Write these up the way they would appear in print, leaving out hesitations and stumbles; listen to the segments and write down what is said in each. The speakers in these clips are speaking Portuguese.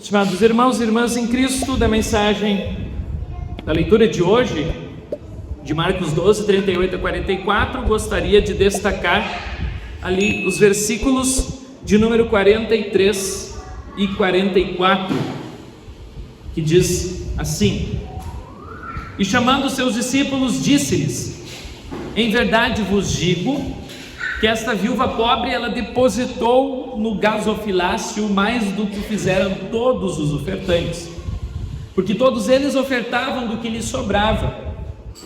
Estimados irmãos e irmãs em Cristo, da mensagem da leitura de hoje, de Marcos 12, 38 a 44, gostaria de destacar ali os versículos de número 43 e 44, que diz assim: E chamando seus discípulos, disse-lhes: Em verdade vos digo que esta viúva pobre, ela depositou no gasofilácio mais do que fizeram todos os ofertantes, porque todos eles ofertavam do que lhes sobrava.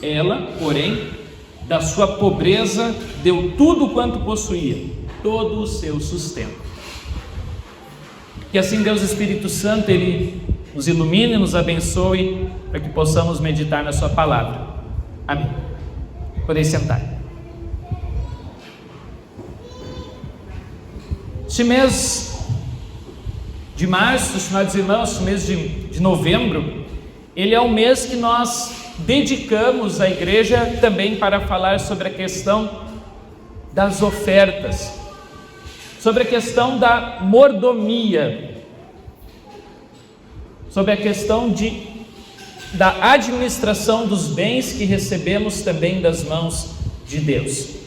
Ela, porém, da sua pobreza, deu tudo quanto possuía, todo o seu sustento. Que assim Deus Espírito Santo, Ele nos ilumine, nos abençoe, para que possamos meditar na sua palavra. Amém. Podem sentar. Este mês de março, estimados irmãos, este mês de novembro, ele é o mês que nós dedicamos à igreja também para falar sobre a questão das ofertas, sobre a questão da mordomia, sobre a questão da administração dos bens que recebemos também das mãos de Deus.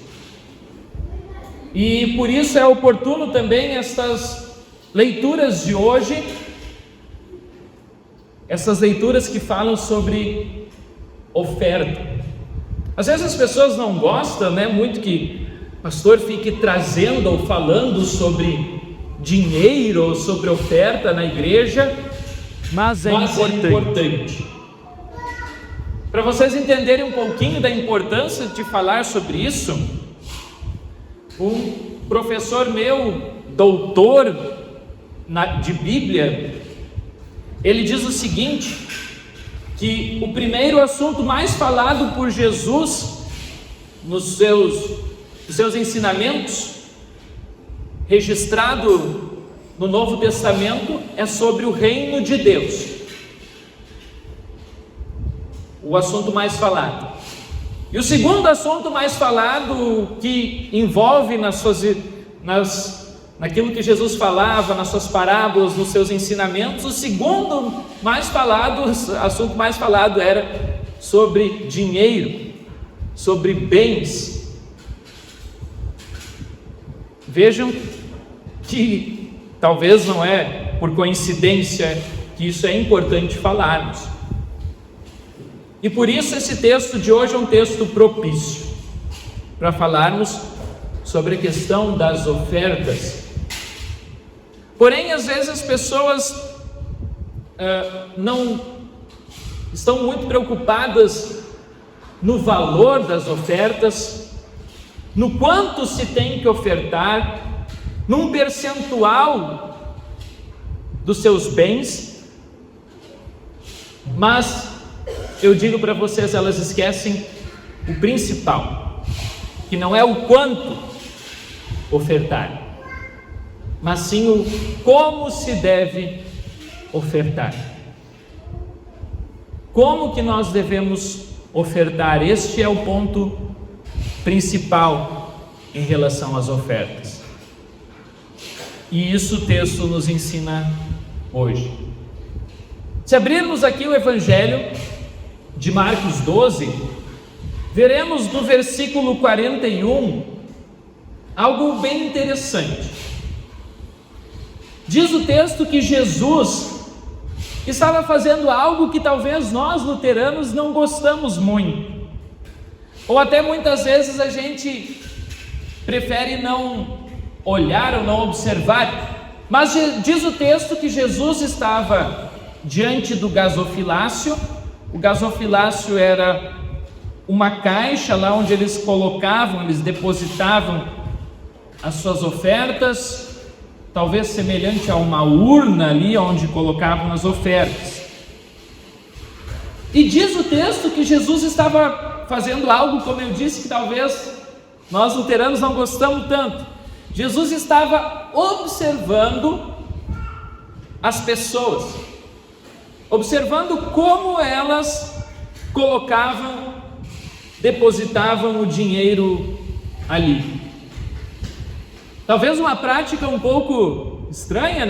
E por isso é oportuno também estas leituras de hoje, essas leituras que falam sobre oferta. Às vezes as pessoas não gostam, muito que o pastor fique trazendo ou falando sobre dinheiro ou sobre oferta na igreja, mas é importante. Para vocês entenderem um pouquinho da importância de falar sobre isso, um professor meu, doutor de Bíblia, ele diz o seguinte, que o primeiro assunto mais falado por Jesus nos seus ensinamentos, registrado no Novo Testamento, é sobre o reino de Deus. O assunto mais falado. E o segundo assunto mais falado, que envolve naquilo que Jesus falava, nas suas parábolas, nos seus ensinamentos, o segundo assunto mais falado era sobre dinheiro, sobre bens. Vejam que talvez não é por coincidência que isso é importante falarmos. E por isso esse texto de hoje é um texto propício para falarmos sobre a questão das ofertas. Porém, às vezes as pessoas não estão muito preocupadas no valor das ofertas, no quanto se tem que ofertar, num percentual dos seus bens, mas eu digo para vocês, elas esquecem o principal, que não é o quanto ofertar, mas sim o como se deve ofertar. Como que nós devemos ofertar? Este é o ponto principal em relação às ofertas. E isso o texto nos ensina hoje. Se abrirmos aqui o Evangelho de Marcos 12, veremos no versículo 41 algo bem interessante. Diz o texto que Jesus estava fazendo algo que talvez nós luteranos não gostamos muito, ou até muitas vezes a gente prefere não olhar ou não observar, mas diz o texto que Jesus estava diante do gasofilácio. O gasofilácio era uma caixa lá onde eles depositavam as suas ofertas, talvez semelhante a uma urna ali onde colocavam as ofertas. E diz o texto que Jesus estava fazendo algo, como eu disse, que talvez nós luteranos não gostamos tanto. Jesus estava observando as pessoas, observando como elas depositavam o dinheiro ali. Talvez uma prática um pouco estranha,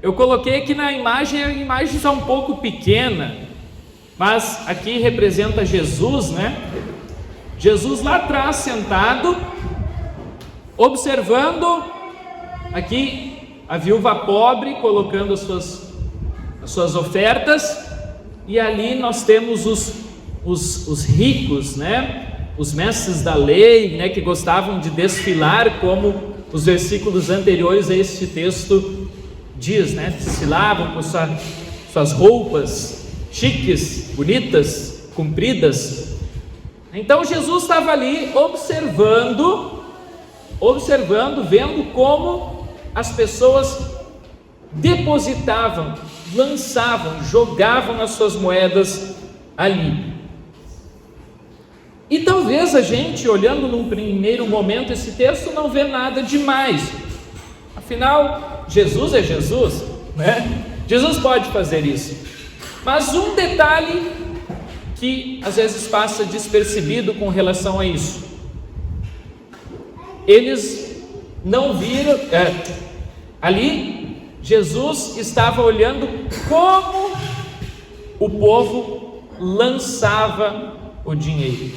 Eu coloquei aqui na imagem, a imagem está um pouco pequena, mas aqui representa Jesus, né? Jesus lá atrás sentado, observando aqui a viúva pobre colocando as suas ofertas, e ali nós temos os ricos, né? Os mestres da lei, né? Que gostavam de desfilar, como os versículos anteriores a este texto diz, né? Desfilavam com suas roupas chiques, bonitas, compridas. Então Jesus estava ali observando, vendo como as pessoas depositavam, lançavam, jogavam as suas moedas ali. E talvez a gente, olhando num primeiro momento esse texto, não vê nada demais. Afinal, Jesus é Jesus, né? Jesus pode fazer isso. Mas um detalhe que às vezes passa despercebido com relação a isso: eles não viram, ali Jesus estava olhando como o povo lançava o dinheiro.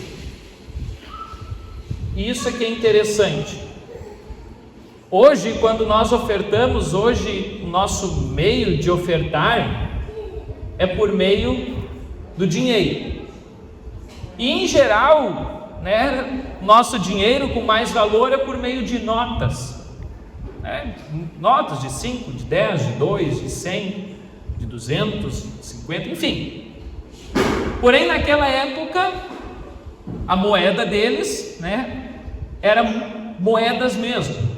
E isso é que é interessante. Hoje, quando nós ofertamos, o nosso meio de ofertar é por meio do dinheiro. E em geral, né, nosso dinheiro com mais valor é por meio de notas. Notas de 5, de 10, de 2, de 100, de 200, de 50, enfim. Porém, naquela época, a moeda deles, né, era moedas mesmo,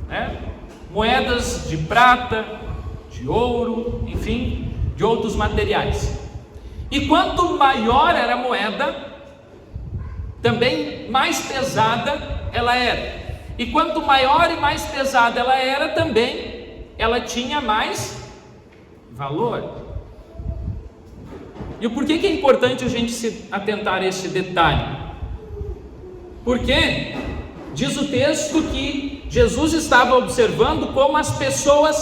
né? Moedas de prata, de ouro, enfim, de outros materiais. E quanto maior era a moeda, também mais pesada ela era. E quanto maior e mais pesada ela era, também ela tinha mais valor. E por que é importante a gente se atentar a esse detalhe? Porque diz o texto que Jesus estava observando como as pessoas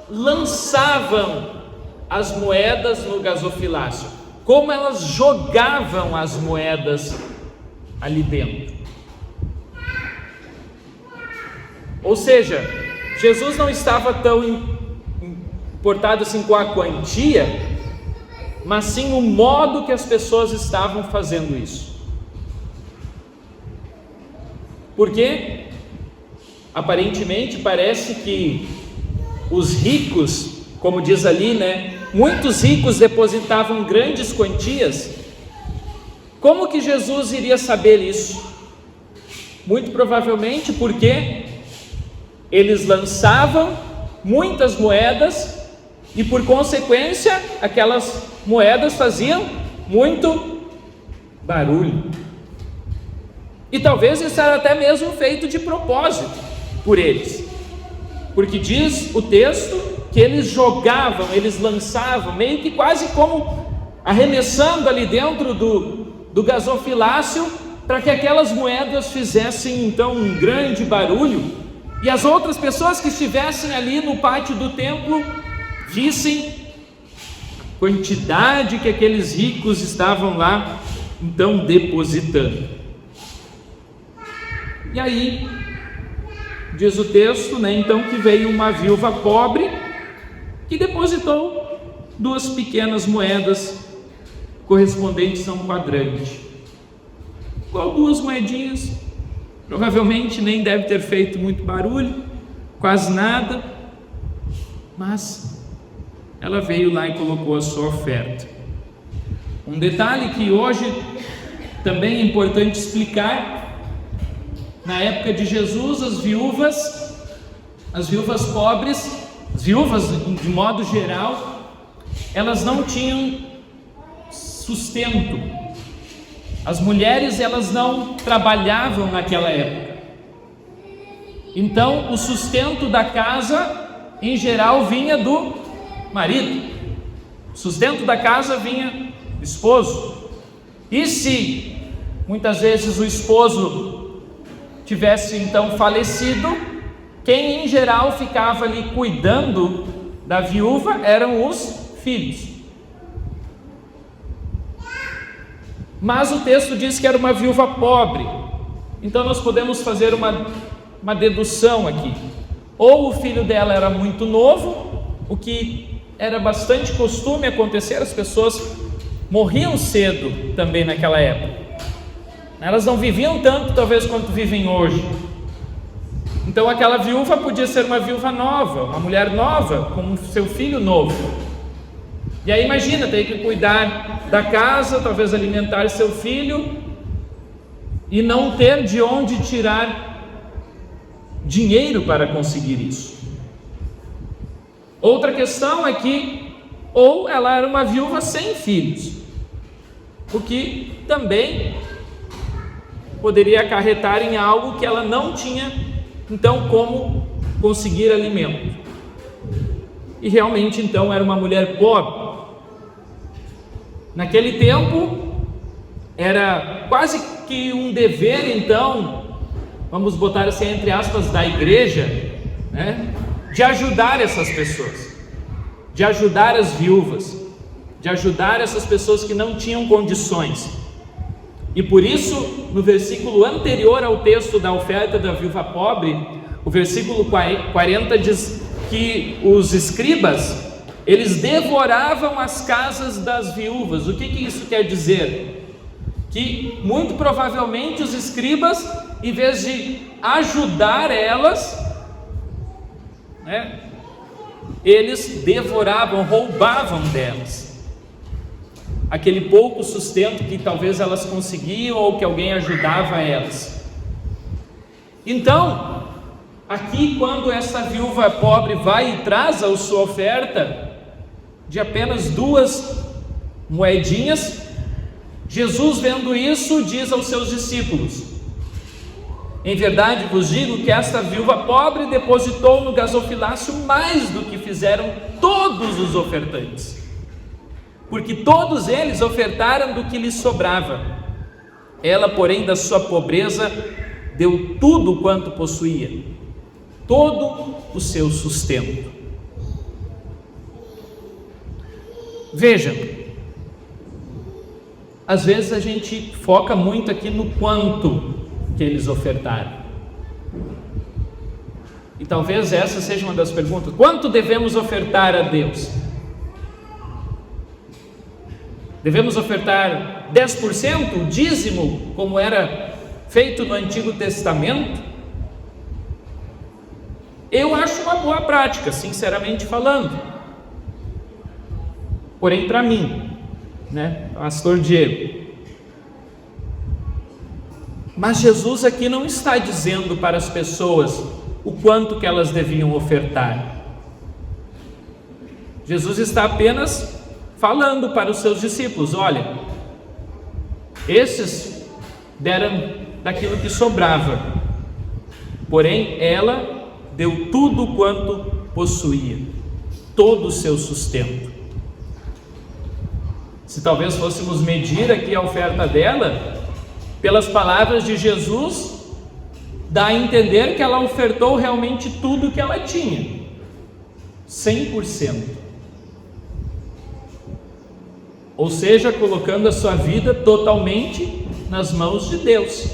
lançavam as moedas no gasofilácio, como elas jogavam as moedas ali dentro. Ou seja, Jesus não estava tão importado assim com a quantia, mas sim o modo que as pessoas estavam fazendo isso. Porque aparentemente parece que os ricos, como diz ali, né, muitos ricos depositavam grandes quantias. Como que Jesus iria saber isso? Muito provavelmente porque eles lançavam muitas moedas e, por consequência, aquelas moedas faziam muito barulho. E talvez isso era até mesmo feito de propósito por eles, porque diz o texto que eles jogavam, eles lançavam, meio que quase como arremessando ali dentro do gasofilácio, para que aquelas moedas fizessem então um grande barulho, e as outras pessoas que estivessem ali no pátio do templo vissem a quantidade que aqueles ricos estavam lá então depositando. E aí, diz o texto, né, então que veio uma viúva pobre que depositou 2 pequenas moedas correspondentes a um quadrante. Igual 2 moedinhas, provavelmente nem deve ter feito muito barulho, quase nada, mas ela veio lá e colocou a sua oferta. Um detalhe que hoje também é importante explicar: na época de Jesus, as viúvas pobres, as viúvas de modo geral, elas não tinham sustento. As mulheres, elas não trabalhavam naquela época. Então, o sustento da casa, em geral, vinha do marido. O sustento da casa vinha do esposo. E se muitas vezes o esposo tivesse então falecido, quem em geral ficava ali cuidando da viúva eram os filhos. Mas o texto diz que era uma viúva pobre. Então nós podemos fazer uma dedução aqui. Ou o filho dela era muito novo, o que era bastante costume acontecer, as pessoas morriam cedo também naquela época. Elas não viviam tanto talvez quanto vivem hoje. Então aquela viúva podia ser uma viúva nova, uma mulher nova, com seu filho novo. E aí imagina, ter que cuidar da casa, talvez alimentar seu filho, e não ter de onde tirar dinheiro para conseguir isso. Outra questão é que, ou ela era uma viúva sem filhos, o que também poderia acarretar em algo que ela não tinha, então, como conseguir alimento. E realmente, então, era uma mulher pobre. Naquele tempo, era quase que um dever, então, vamos botar assim entre aspas, da igreja, né, de ajudar essas pessoas, de ajudar as viúvas, de ajudar essas pessoas que não tinham condições. E por isso, no versículo anterior ao texto da oferta da viúva pobre, o versículo 40 diz que os escribas, eles devoravam as casas das viúvas. O que isso quer dizer? Que muito provavelmente os escribas, em vez de ajudar elas, né, eles devoravam, roubavam delas aquele pouco sustento que talvez elas conseguiam ou que alguém ajudava elas. Então, aqui quando essa viúva pobre vai e traz a sua oferta de apenas 2 moedinhas, Jesus, vendo isso, diz aos seus discípulos: em verdade vos digo que esta viúva pobre depositou no gasofilácio mais do que fizeram todos os ofertantes, porque todos eles ofertaram do que lhes sobrava. Ela, porém, da sua pobreza deu tudo quanto possuía, todo o seu sustento. Veja, às vezes a gente foca muito aqui no quanto que eles ofertaram. E talvez essa seja uma das perguntas: quanto devemos ofertar a Deus? Devemos ofertar 10%, o dízimo, como era feito no Antigo Testamento? Eu acho uma boa prática, sinceramente falando. Porém, para mim, né, pastor Diego, mas Jesus aqui não está dizendo para as pessoas o quanto que elas deviam ofertar. Jesus está apenas falando para os seus discípulos: olha, esses deram daquilo que sobrava, porém ela deu tudo quanto possuía, todo o seu sustento. Se talvez fôssemos medir aqui a oferta dela, pelas palavras de Jesus, dá a entender que ela ofertou realmente tudo que ela tinha, 100%. Ou seja, colocando a sua vida totalmente nas mãos de Deus.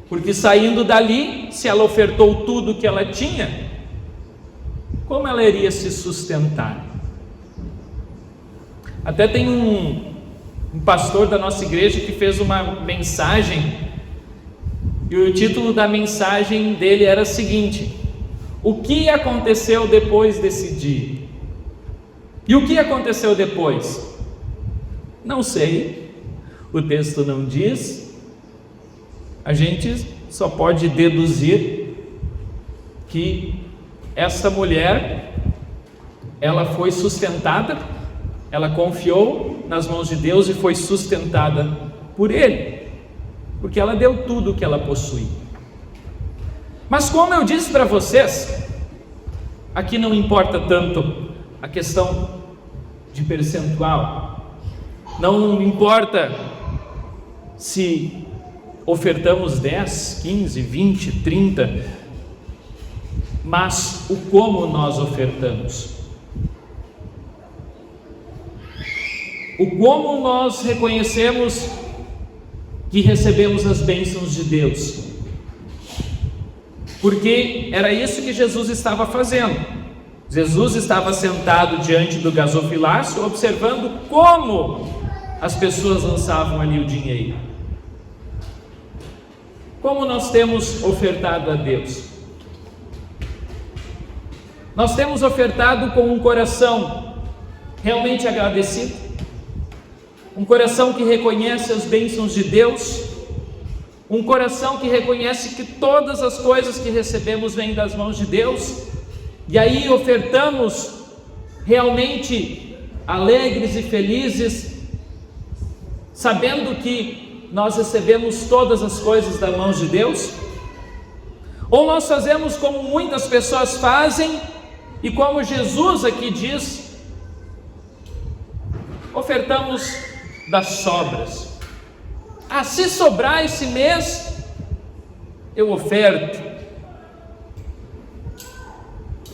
Porque saindo dali, se ela ofertou tudo que ela tinha, como ela iria se sustentar? Até tem um pastor da nossa igreja que fez uma mensagem, e o título da mensagem dele era o seguinte: o que aconteceu depois desse dia? E o que aconteceu depois? Não sei, o texto não diz, a gente só pode deduzir que essa mulher, ela foi sustentada, ela confiou nas mãos de Deus e foi sustentada por Ele, porque ela deu tudo o que ela possuía. Mas como eu disse para vocês, aqui não importa tanto a questão de percentual, não importa se ofertamos 10, 15, 20, 30, mas o como nós ofertamos. o como nós reconhecemos que recebemos as bênçãos de Deus. Porque era isso que Jesus estava fazendo. Jesus estava sentado diante do gasofilácio, observando como as pessoas lançavam ali o dinheiro. Como nós temos ofertado a Deus? Nós temos ofertado com um coração realmente agradecido, um coração que reconhece as bênçãos de Deus, um coração que reconhece que todas as coisas que recebemos vêm das mãos de Deus, e aí ofertamos realmente alegres e felizes, sabendo que nós recebemos todas as coisas das mãos de Deus? Ou nós fazemos como muitas pessoas fazem, e como Jesus aqui diz, ofertamos das sobras. Se sobrar esse mês, eu oferto.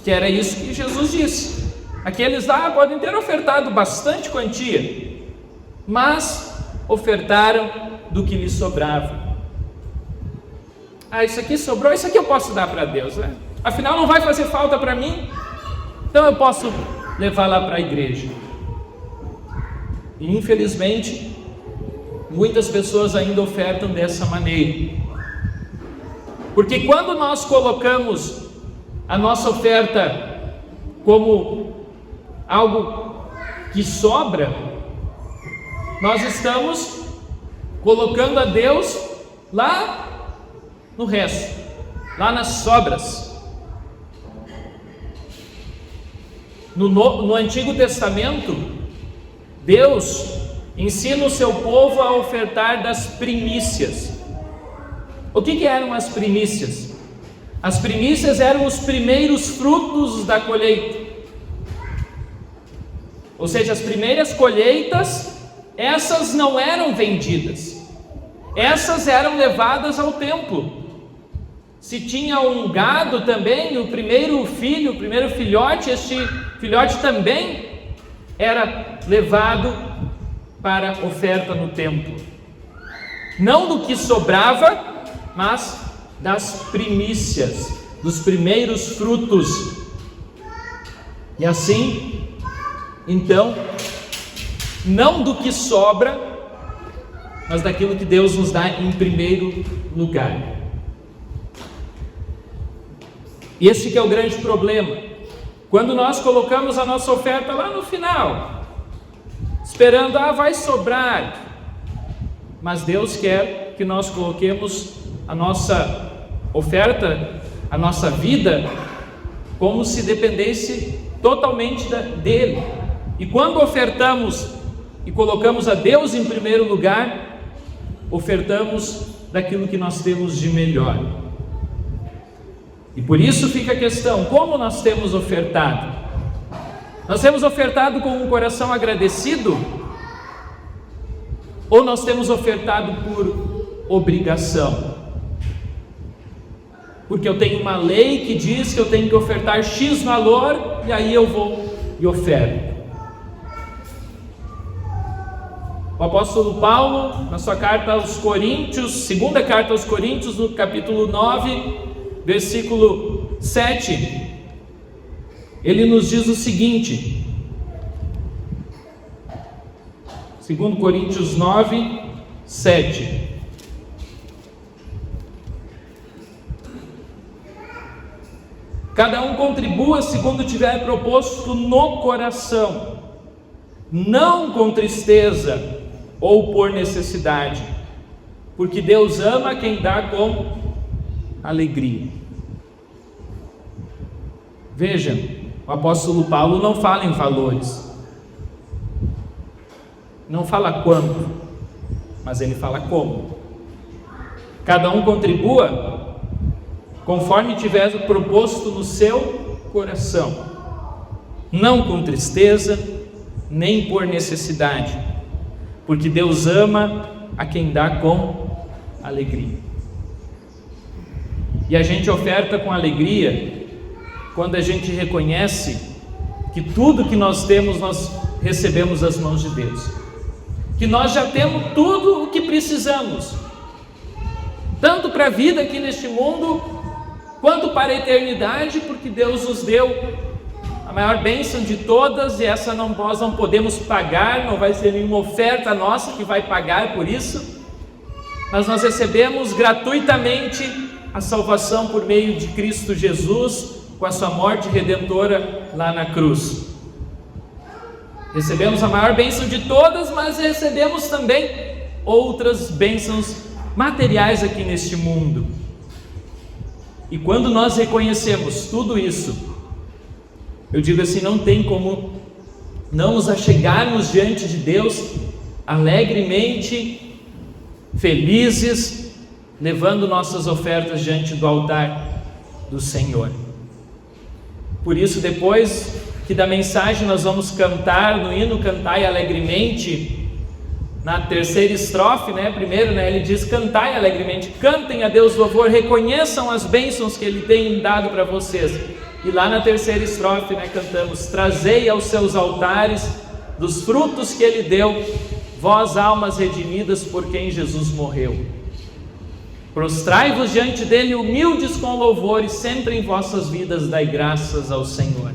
Que era isso que Jesus disse. Aqueles lá podem ter ofertado bastante quantia, mas ofertaram do que lhes sobrava. Isso aqui sobrou, isso aqui eu posso dar para Deus, né? Afinal não vai fazer falta para mim, então eu posso levar lá para a igreja. E infelizmente muitas pessoas ainda ofertam dessa maneira, porque quando nós colocamos a nossa oferta como algo que sobra, nós estamos colocando a Deus lá no resto, lá nas sobras. No Antigo Testamento, Deus ensina o seu povo a ofertar das primícias. O que eram as primícias? As primícias eram os primeiros frutos da colheita. Ou seja, as primeiras colheitas, essas não eram vendidas, essas eram levadas ao templo. Se tinha um gado também, o primeiro filho, o primeiro filhote, este filhote também era levado para oferta no templo. Não do que sobrava, mas das primícias, dos primeiros frutos. E assim, então, não do que sobra, mas daquilo que Deus nos dá em primeiro lugar. E esse que é o grande problema. Quando nós colocamos a nossa oferta lá no final, esperando, vai sobrar, mas Deus quer que nós coloquemos a nossa oferta, a nossa vida, como se dependesse totalmente dele. E quando ofertamos e colocamos a Deus em primeiro lugar, ofertamos daquilo que nós temos de melhor. E por isso fica a questão: como nós temos ofertado? Nós temos ofertado com um coração agradecido? Ou nós temos ofertado por obrigação? Porque eu tenho uma lei que diz que eu tenho que ofertar X valor, e aí eu vou e oferto. O apóstolo Paulo, na sua carta aos Coríntios, segunda carta aos Coríntios, no capítulo 9, versículo 7, ele nos diz o seguinte, 2 Coríntios 9, 7: cada um contribua segundo tiver proposto no coração, não com tristeza ou por necessidade, porque Deus ama quem dá com alegria. Veja, o apóstolo Paulo não fala em valores, não fala quanto, mas ele fala como. Cada um contribua conforme tiver proposto no seu coração, não com tristeza, nem por necessidade, porque Deus ama a quem dá com alegria. E a gente oferta com alegria quando a gente reconhece que tudo que nós temos, nós recebemos das mãos de Deus. que nós já temos tudo o que precisamos, tanto para a vida aqui neste mundo, quanto para a eternidade, porque Deus nos deu a maior bênção de todas, e essa nós não podemos pagar, não vai ser nenhuma oferta nossa que vai pagar por isso, mas nós recebemos gratuitamente a salvação por meio de Cristo Jesus, com a sua morte redentora lá na cruz. Recebemos a maior bênção de todas, mas recebemos também outras bênçãos materiais aqui neste mundo. E quando nós reconhecemos tudo isso, eu digo assim, não tem como não nos achegarmos diante de Deus alegremente, felizes, levando nossas ofertas diante do altar do Senhor. Por isso, depois que da mensagem nós vamos cantar no hino Cantai Alegremente, na terceira estrofe, primeiro, ele diz: cantai alegremente, cantem a Deus louvor, reconheçam as bênçãos que Ele tem dado para vocês. E lá na terceira estrofe, cantamos: trazei aos seus altares dos frutos que Ele deu, vós almas redimidas por quem Jesus morreu. Prostrai-vos diante dele humildes com louvor, e sempre em vossas vidas dai graças ao Senhor.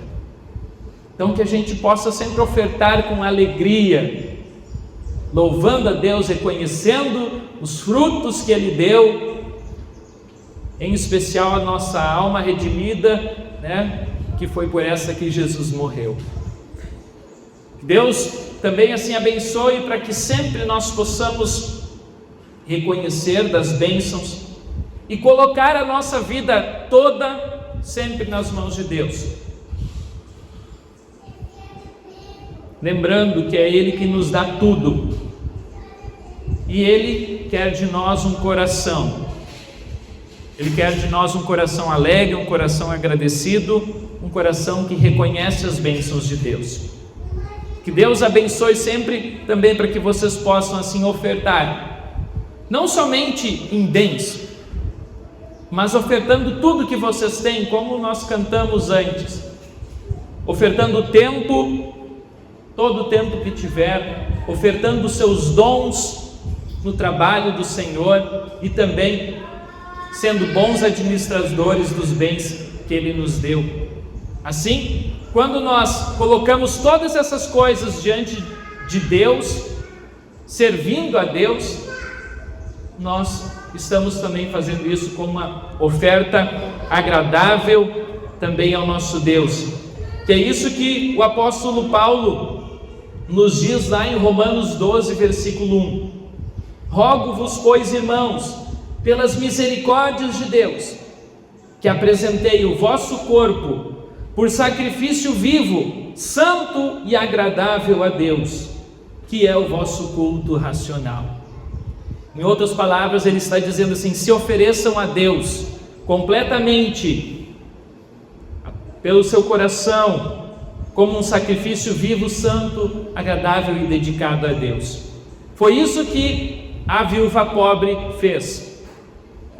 Então que a gente possa sempre ofertar com alegria, louvando a Deus, reconhecendo os frutos que Ele deu, em especial a nossa alma redimida, que foi por essa que Jesus morreu. Deus também assim abençoe para que sempre nós possamos reconhecer das bênçãos e colocar a nossa vida toda sempre nas mãos de Deus, lembrando que é Ele que nos dá tudo, e Ele quer de nós um coração, Ele quer de nós um coração alegre, um coração agradecido, um coração que reconhece as bênçãos de Deus. Que Deus abençoe sempre também para que vocês possam assim ofertar, não somente em bens, mas ofertando tudo que vocês têm, como nós cantamos antes, ofertando o tempo, todo o tempo que tiver, ofertando os seus dons no trabalho do Senhor, e também sendo bons administradores dos bens que Ele nos deu. Assim, quando nós colocamos todas essas coisas diante de Deus, servindo a Deus, nós estamos também fazendo isso como uma oferta agradável também ao nosso Deus. Que é isso que o apóstolo Paulo nos diz lá em Romanos 12, versículo 1. Rogo-vos, pois, irmãos, pelas misericórdias de Deus, que apresentei o vosso corpo por sacrifício vivo, santo e agradável a Deus, que é o vosso culto racional. Em outras palavras, ele está dizendo assim: se ofereçam a Deus completamente, pelo seu coração, como um sacrifício vivo, santo, agradável e dedicado a Deus. Foi isso que a viúva pobre fez.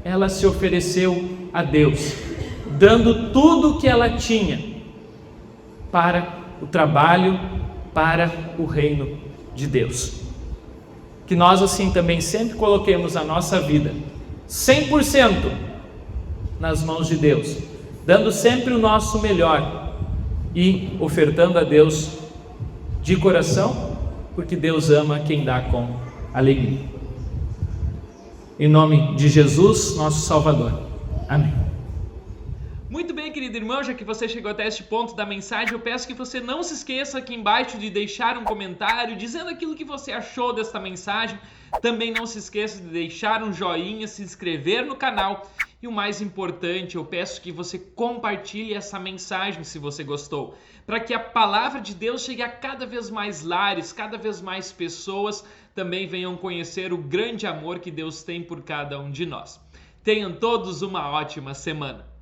Ela se ofereceu a Deus, dando tudo o que ela tinha para o trabalho, para o reino de Deus. Que nós assim também sempre coloquemos a nossa vida 100% nas mãos de Deus, dando sempre o nosso melhor e ofertando a Deus de coração, porque Deus ama quem dá com alegria. Em nome de Jesus, nosso Salvador. Amém. Muito bem, querido irmão, já que você chegou até este ponto da mensagem, eu peço que você não se esqueça aqui embaixo de deixar um comentário dizendo aquilo que você achou desta mensagem. Também não se esqueça de deixar um joinha, se inscrever no canal e o mais importante, eu peço que você compartilhe essa mensagem se você gostou, para que a palavra de Deus chegue a cada vez mais lares, cada vez mais pessoas também venham conhecer o grande amor que Deus tem por cada um de nós. Tenham todos uma ótima semana.